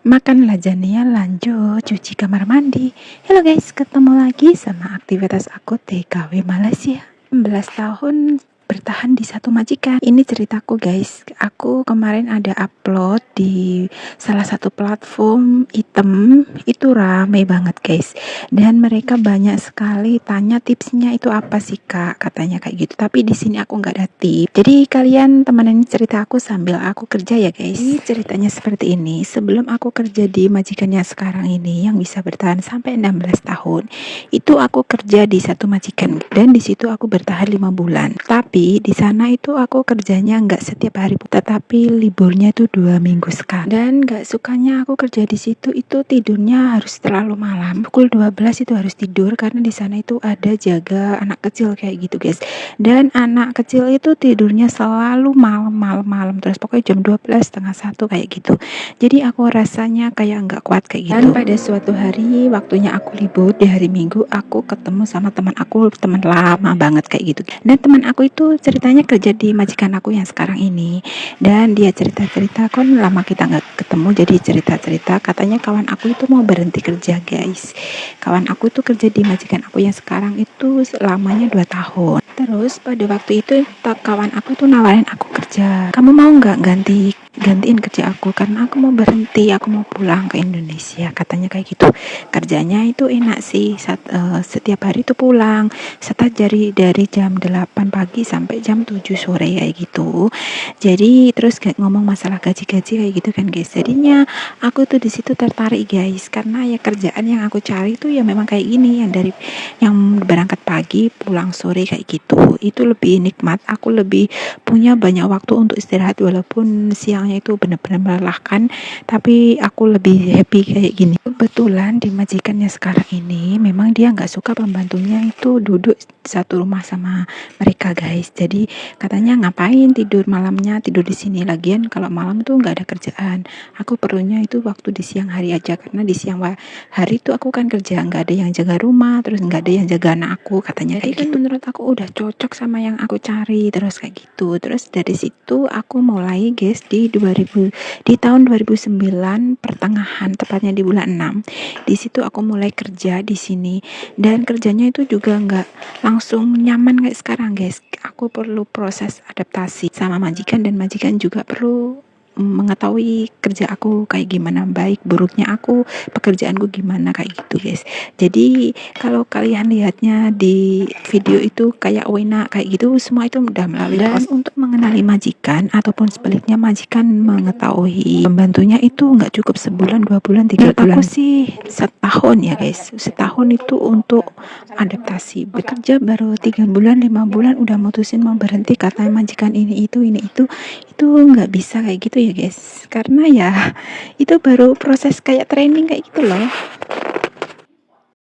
Makan lasagne lanjut cuci kamar mandi. Halo guys, ketemu lagi sama aktivitas aku TKW Malaysia. 16 tahun bertahan di satu majikan. Ini ceritaku guys. Aku kemarin ada upload di salah satu platform item, itu rame banget guys. Dan mereka banyak sekali tanya tipsnya itu apa sih kak, katanya kayak gitu. Tapi di sini aku nggak ada tips. Jadi kalian temenin cerita aku sambil aku kerja ya guys. Jadi ceritanya seperti ini. Sebelum aku kerja di majikannya sekarang ini yang bisa bertahan sampai 16 tahun, itu aku kerja di satu majikan dan di situ aku bertahan 5 bulan. Tapi di sana itu aku kerjanya nggak setiap hari, tetapi liburnya itu 2 minggu sekali. Dan nggak sukanya aku kerja di situ itu tidurnya harus terlalu malam. Pukul 12 itu harus tidur karena di sana itu ada jaga anak kecil kayak gitu guys. Dan anak kecil itu tidurnya selalu malam terus, pokoknya jam 12 setengah 1 kayak gitu. Jadi aku rasanya kayak nggak kuat kayak gitu. Dan pada suatu hari waktunya aku libur di hari Minggu, aku ketemu sama teman aku, teman lama banget kayak gitu. Dan teman aku itu ceritanya kerja di majikan aku yang sekarang ini. Dan dia cerita-cerita, kan lama kita nggak ketemu, jadi cerita-cerita katanya kawan aku itu mau berhenti kerja guys. Kawan aku itu kerja di majikan aku yang sekarang itu lamanya 2 tahun. Terus pada waktu itu kawan aku tuh nawarin aku kerja. Kamu mau nggak gantiin kerja aku karena aku mau berhenti, aku mau pulang ke Indonesia, katanya kayak gitu. Kerjanya itu enak sih, setiap hari tuh pulang start dari jam 8 pagi sampai jam 7 sore kayak gitu. Jadi terus kayak ngomong masalah gaji-gaji kayak gitu kan guys. Jadinya aku tuh di situ tertarik guys, karena ya kerjaan yang aku cari tuh ya memang kayak gini, yang berangkat pagi pulang sore kayak gitu. Itu lebih nikmat, aku lebih punya banyak waktu untuk istirahat, walaupun siangnya itu benar-benar melelahkan, tapi aku lebih happy kayak gini. Kebetulan di majikannya sekarang ini memang dia nggak suka pembantunya itu duduk satu rumah sama mereka guys. Jadi katanya ngapain tidur malamnya, tidur di sini, lagian kalau malam tuh nggak ada kerjaan. Aku perlunya itu waktu di siang hari aja, karena di siang hari tuh aku kan kerja, nggak ada yang jaga rumah, terus nggak ada yang jaga anak aku, katanya kayak gitu. Menurut aku udah cocok sama yang aku cari, terus kayak gitu. Terus dari situ aku mulai guys di tahun 2009 pertengahan, tepatnya di bulan 6. Di situ aku mulai kerja di sini, dan kerjanya itu juga nggak langsung nyaman kayak sekarang guys. Aku perlu proses adaptasi sama majikan, dan majikan juga perlu mengetahui kerja aku kayak gimana, baik buruknya aku, pekerjaanku gimana kayak gitu guys. Jadi kalau kalian lihatnya di video itu kayak wena kayak gitu, semua itu udah melalui proses. Untuk mengenali majikan ataupun sebaliknya majikan mengetahui pembantunya itu nggak cukup sebulan, 2 bulan, 3 bulan. Aku sih setahun ya guys, setahun itu untuk adaptasi. Bekerja baru 3 bulan 5 bulan udah mutusin mau berhenti karena majikan ini itu nggak bisa kayak gitu ya guys, karena ya itu baru proses kayak training kayak gitu loh.